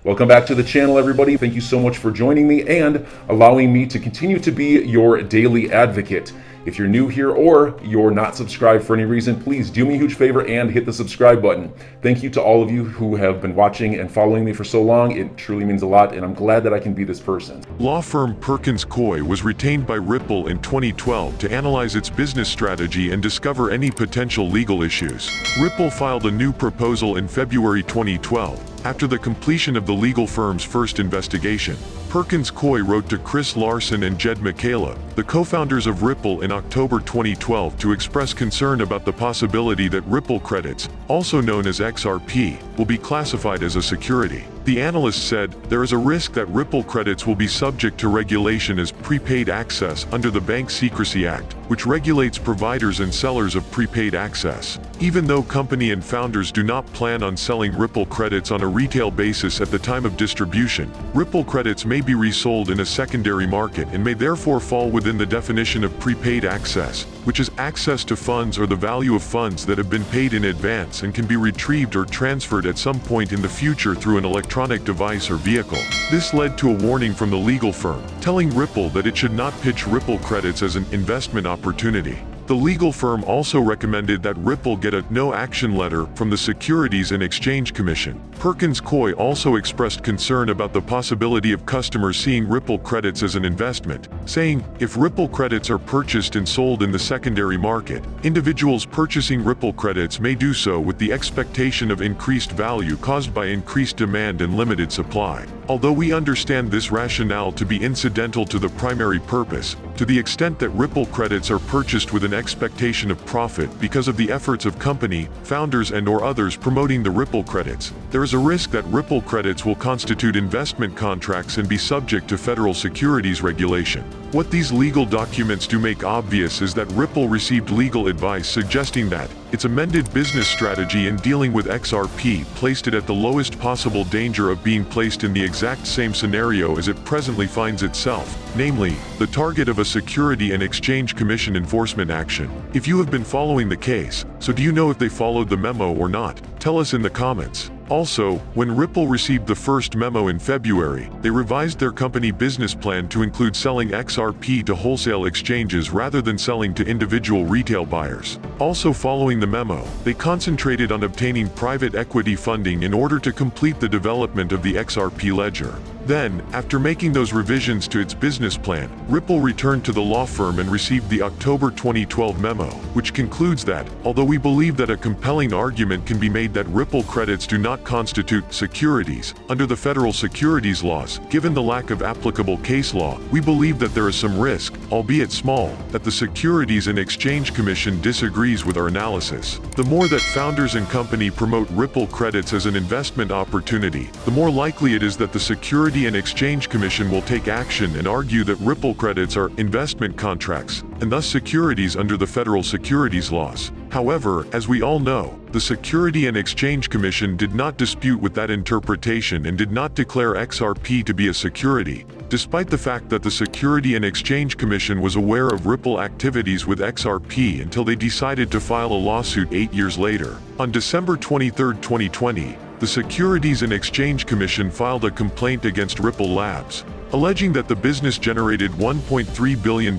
Welcome back to the channel, everybody. Thank you so much for joining me and allowing me to continue to be your daily advocate. If you're new here or you're not subscribed for any reason, please do me a huge favor and hit the subscribe button. Thank you to all of you who have been watching and following me for so long. It truly means a lot, and I'm glad that I can be this person. Law firm Perkins Coie was retained by Ripple in 2012 to analyze its business strategy and discover any potential legal issues. Ripple filed a new proposal in February 2012. After the completion of the legal firm's first investigation, Perkins Coie wrote to Chris Larsen and Jed McCaleb, the co-founders of Ripple, in October 2012 to express concern about the possibility that Ripple credits, also known as XRP, will be classified as a security. The analyst said, there is a risk that Ripple credits will be subject to regulation as prepaid access under the Bank Secrecy Act, which regulates providers and sellers of prepaid access. Even though company and founders do not plan on selling Ripple credits on a retail basis at the time of distribution, Ripple credits may be resold in a secondary market and may therefore fall within the definition of prepaid access, which is access to funds or the value of funds that have been paid in advance and can be retrieved or transferred at some point in the future through an electronic device or vehicle. This led to a warning from the legal firm, telling Ripple that it should not pitch Ripple credits as an investment opportunity. The legal firm also recommended that Ripple get a no-action letter from the Securities and Exchange Commission. Perkins Coie also expressed concern about the possibility of customers seeing Ripple credits as an investment, saying, if Ripple credits are purchased and sold in the secondary market, individuals purchasing Ripple credits may do so with the expectation of increased value caused by increased demand and limited supply. Although we understand this rationale to be incidental to the primary purpose, to the extent that Ripple credits are purchased with an expectation of profit because of the efforts of company, founders and/or others promoting the Ripple credits, there is a risk that Ripple credits will constitute investment contracts and be subject to federal securities regulation. What these legal documents do make obvious is that Ripple received legal advice suggesting that its amended business strategy in dealing with XRP placed it at the lowest possible danger of being placed in the exact same scenario as it presently finds itself, namely, the target of a Security and Exchange Commission enforcement action. If you have been following the case, so do you know if they followed the memo or not? Tell us in the comments. Also, when Ripple received the first memo in February, they revised their company business plan to include selling XRP to wholesale exchanges rather than selling to individual retail buyers. Also following the memo, they concentrated on obtaining private equity funding in order to complete the development of the XRP ledger. Then, after making those revisions to its business plan, Ripple returned to the law firm and received the October 2012 memo, which concludes that, although we believe that a compelling argument can be made that Ripple credits do not constitute securities under the federal securities laws, given the lack of applicable case law, we believe that there is some risk, albeit small, that the Securities and Exchange Commission disagrees with our analysis. The more that founders and company promote Ripple credits as an investment opportunity, the more likely it is that the Securities and Exchange Commission will take action and argue that Ripple credits are investment contracts, and thus securities under the federal securities laws. However, as we all know, the Securities and Exchange Commission did not dispute with that interpretation and did not declare XRP to be a security, despite the fact that the Securities and Exchange Commission was aware of Ripple activities with XRP until they decided to file a lawsuit 8 years later. On December 23, 2020, the Securities and Exchange Commission filed a complaint against Ripple Labs, alleging that the business generated $1.3 billion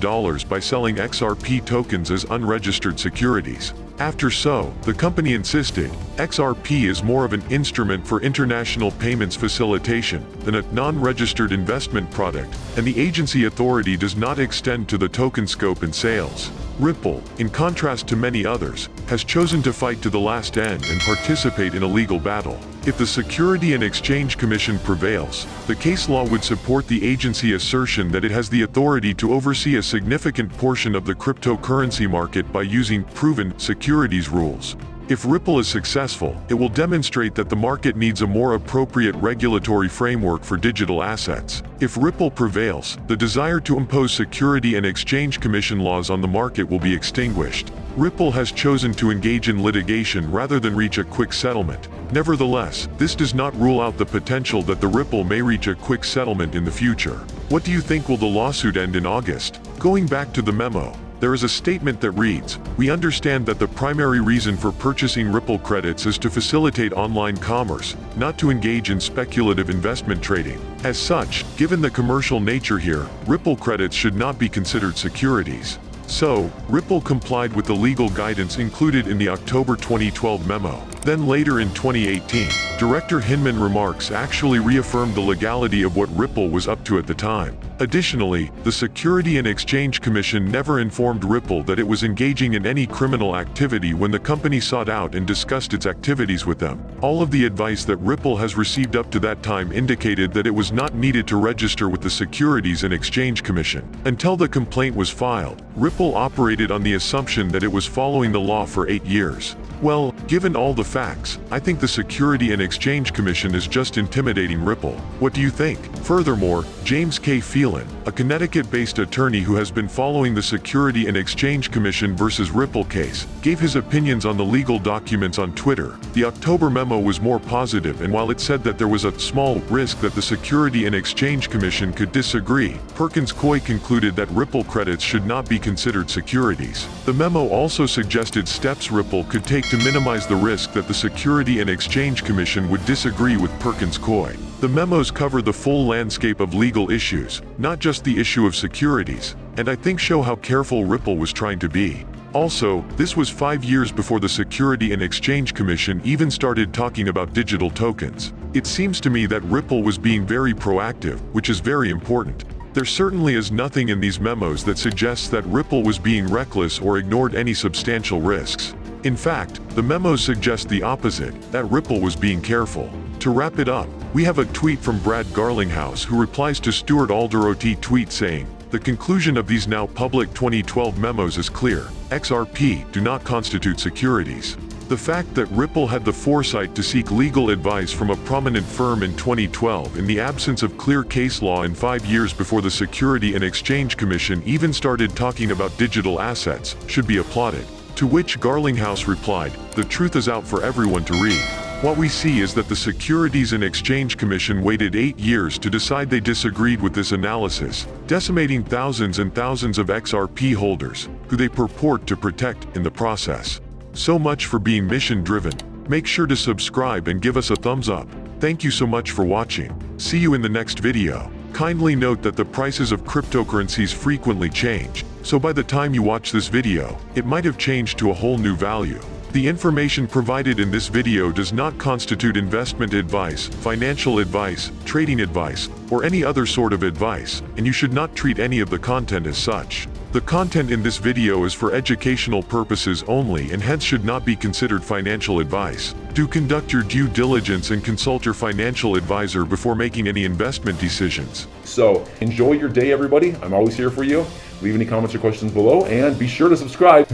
by selling XRP tokens as unregistered securities. After so, the company insisted, XRP is more of an instrument for international payments facilitation than a non-registered investment product, and the agency authority does not extend to the token scope and sales. Ripple, in contrast to many others, has chosen to fight to the last end and participate in a legal battle. If the Securities and Exchange Commission prevails, the case law would support the agency assertion that it has the authority to oversee a significant portion of the cryptocurrency market by using proven securities rules. If Ripple is successful, it will demonstrate that the market needs a more appropriate regulatory framework for digital assets. If Ripple prevails, the desire to impose Securities and Exchange Commission laws on the market will be extinguished. Ripple has chosen to engage in litigation rather than reach a quick settlement. Nevertheless, this does not rule out the potential that the Ripple may reach a quick settlement in the future. What do you think? Will the lawsuit end in August? Going back to the memo, there is a statement that reads, "We understand that the primary reason for purchasing Ripple credits is to facilitate online commerce, not to engage in speculative investment trading. As such, given the commercial nature here, Ripple credits should not be considered securities." So, Ripple complied with the legal guidance included in the October 2012 memo. Then later in 2018, Director Hinman remarks actually reaffirmed the legality of what Ripple was up to at the time. Additionally, the Security and Exchange Commission never informed Ripple that it was engaging in any criminal activity when the company sought out and discussed its activities with them. All of the advice that Ripple has received up to that time indicated that it was not needed to register with the Securities and Exchange Commission. Until the complaint was filed, Ripple operated on the assumption that it was following the law for 8 years. Well, given all the facts, I think the Security and Exchange Commission is just intimidating Ripple. What do you think? Furthermore, James K. Phelan, a Connecticut-based attorney who has been following the Security and Exchange Commission versus Ripple case, gave his opinions on the legal documents on Twitter. The October memo was more positive, and while it said that there was a small risk that the Security and Exchange Commission could disagree, Perkins Coie concluded that Ripple credits should not be considered securities. The memo also suggested steps Ripple could take to minimize the risk that the Security and Exchange Commission would disagree with Perkins Coie. The memos cover the full landscape of legal issues, not just the issue of securities, and I think show how careful Ripple was trying to be. Also, this was 5 years before the Security and Exchange Commission even started talking about digital tokens. It seems to me that Ripple was being very proactive, which is very important. There certainly is nothing in these memos that suggests that Ripple was being reckless or ignored any substantial risks. In fact, the memos suggest the opposite, that Ripple was being careful. To wrap it up, we have a tweet from Brad Garlinghouse who replies to Stuart Alderoty tweet saying, "The conclusion of these now public 2012 memos is clear. XRP do not constitute securities." The fact that Ripple had the foresight to seek legal advice from a prominent firm in 2012 in the absence of clear case law and 5 years before the Security and Exchange Commission even started talking about digital assets should be applauded. To which Garlinghouse replied, "The truth is out for everyone to read." What we see is that the Securities and Exchange Commission waited 8 years to decide they disagreed with this analysis, decimating thousands and thousands of XRP holders, who they purport to protect in the process. So much for being mission-driven. Make sure to subscribe and give us a thumbs up. Thank you so much for watching. See you in the next video. Kindly note that the prices of cryptocurrencies frequently change, so by the time you watch this video, it might have changed to a whole new value. The information provided in this video does not constitute investment advice, financial advice, trading advice, or any other sort of advice, and you should not treat any of the content as such. The content in this video is for educational purposes only and hence should not be considered financial advice. Do conduct your due diligence and consult your financial advisor before making any investment decisions. So enjoy your day, everybody. I'm always here for you. Leave any comments or questions below and be sure to subscribe.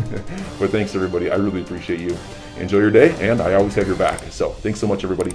But thanks, everybody. I really appreciate you. Enjoy your day, and I always have your back. So thanks so much, everybody.